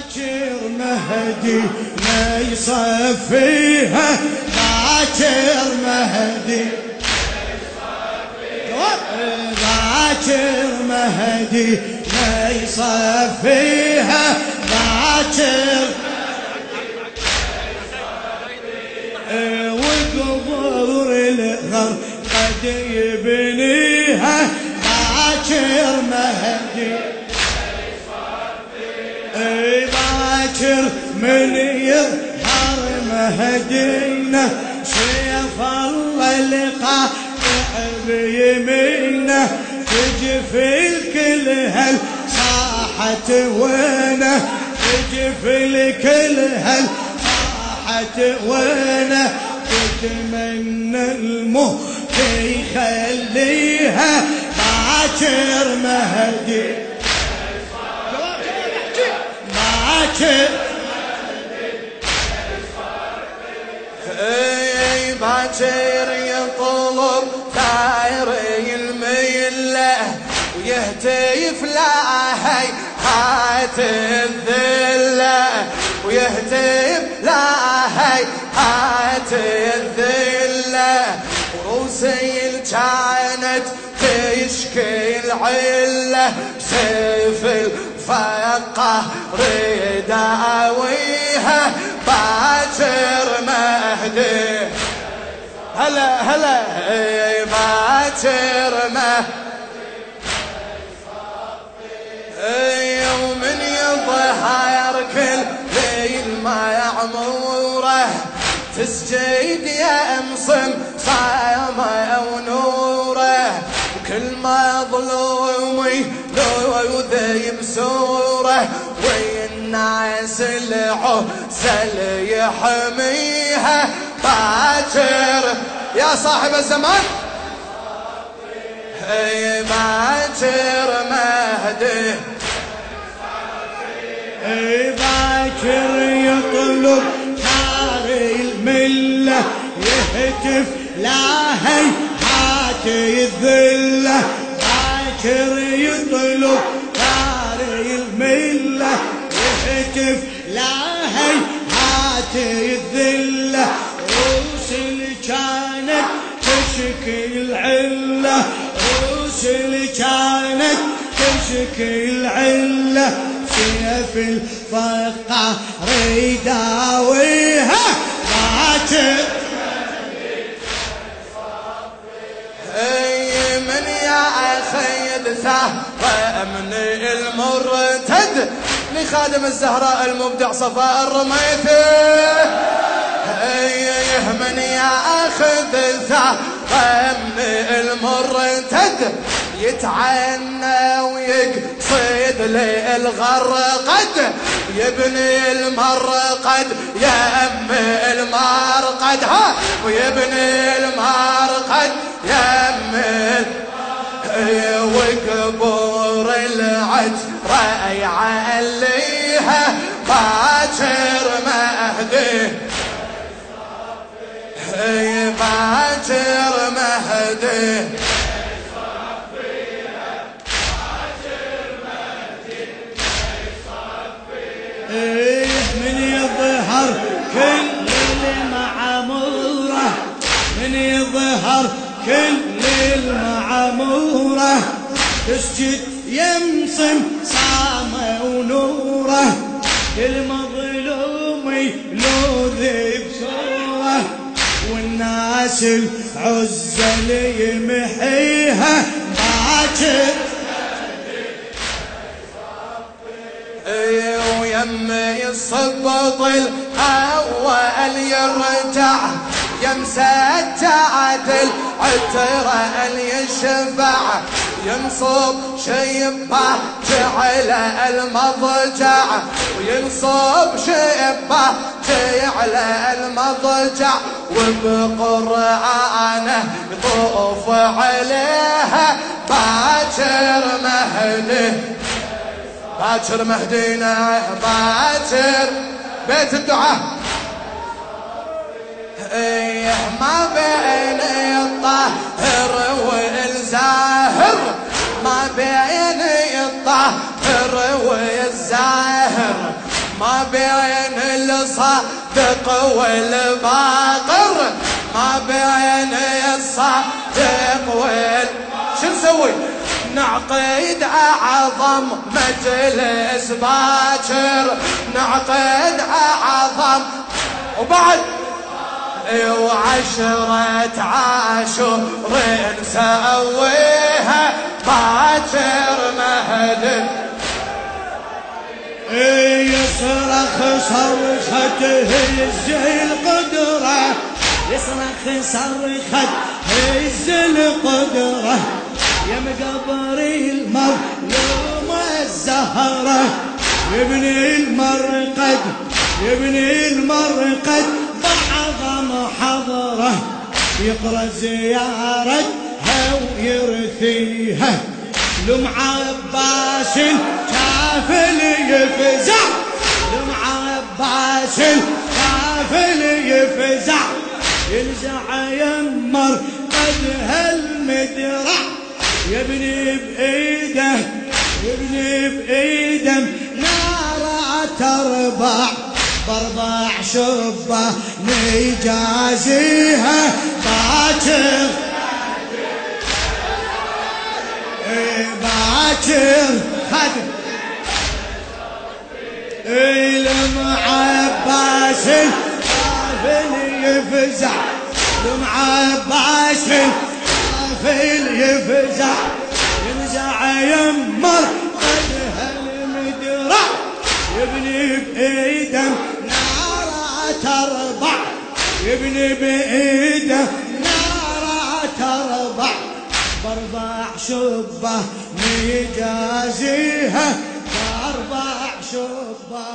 باكر مهدي ما يصفيها، باكر مهدي باكر مهدي ما يصفيها، باكر وقبر الغر قد يبنيها، باكر مهدي باكر من يظهر مهدينا، سيف الله لقاطع بيمينه، تجفي الكل هالصاحة وينه، تجفي الكل هالصاحة وينه، تتمنى الموت يخليها، باكر مهدي باكر باكر يطلب ثائر المله، ويهتف لا هيهات الذله، ويهتف لا هيهات الذله، وروسي كانت تشكي العله، سيف الفقه ريد اويها، باكر مهدي هلا هلا باكر مهدي، ومن يظهر كل ليل ما يعموره، تسجد يا امصم صامه ونوره، وكل مظلوم يذيب سوره، والناس العسل يحميها، باكر يا صاحب الزمان باكر مهدي باكر يطلب ثار المله، يهتف لا هيهات الذله، باكر يطلب ثار المله، يهتف لا هيهات الذله، روس كانت تشكي العله، روس كانت تشكي العله، سيف الفقه ريداويها، باكر من يا سيد ثهر من المرتد، لخادم الزهراء المبدع صفاء الرميثي، من يا اخذ ثهر من المرتد، يتعنى ويقصد للغرقد، يبني المرقد يا ام المرقد، ها ويبني المرقد يا ام، وقبور العجرة يعليها، باكر مهدي باكر مهدي من يظهر كل المعموره، من يظهر كل المعموره، تسجد يمصم صامه ونوره، كل مظلوم يلوذ بسوره، والناس العزل يمحيها، باكر ويمي الصبط الاول يرجع، يمسجعت العترة يشفع، ينصب شيبه على المضجع، وينصب شيبه على المضجع، وبقرآنه يطوف عليها، باكر مهدي باكر مهدينا، باكر بيت الدعاء ما بين الطاهر والزاهر، ما بين الطاهر والزاهر، ما بين الصادق والباطل، ما بين الصادق شو نسوي؟ نعقد أعظم مجلس باكر، نعقد أعظم وبعد وعشرة عاشور نسويها باكر مهد. يصرخ صرخته هز القدرة، يصرخ صرخة هز القدرة، يا مقبر المظلوم الزهرة، يبني المرقد يبني المرقد بعظم حضرة، يقرأ زيارتها ويرثيها، لم عباس كافل يفزع، لم عباس كافل يفزع، ينزع يمر قدها المدرع، يبني بإيده يبني بإيده نارا تربع، باربع شبه نجازيها باكر باكر خد لم عباس كافل يفزع، لم عباس كافل يفزع، ينزع يمر قدها المدرع، يبني بإيده نارا تربع، يبني بإيده نارا تربع، باربع شبه نجازيها باربع شبه.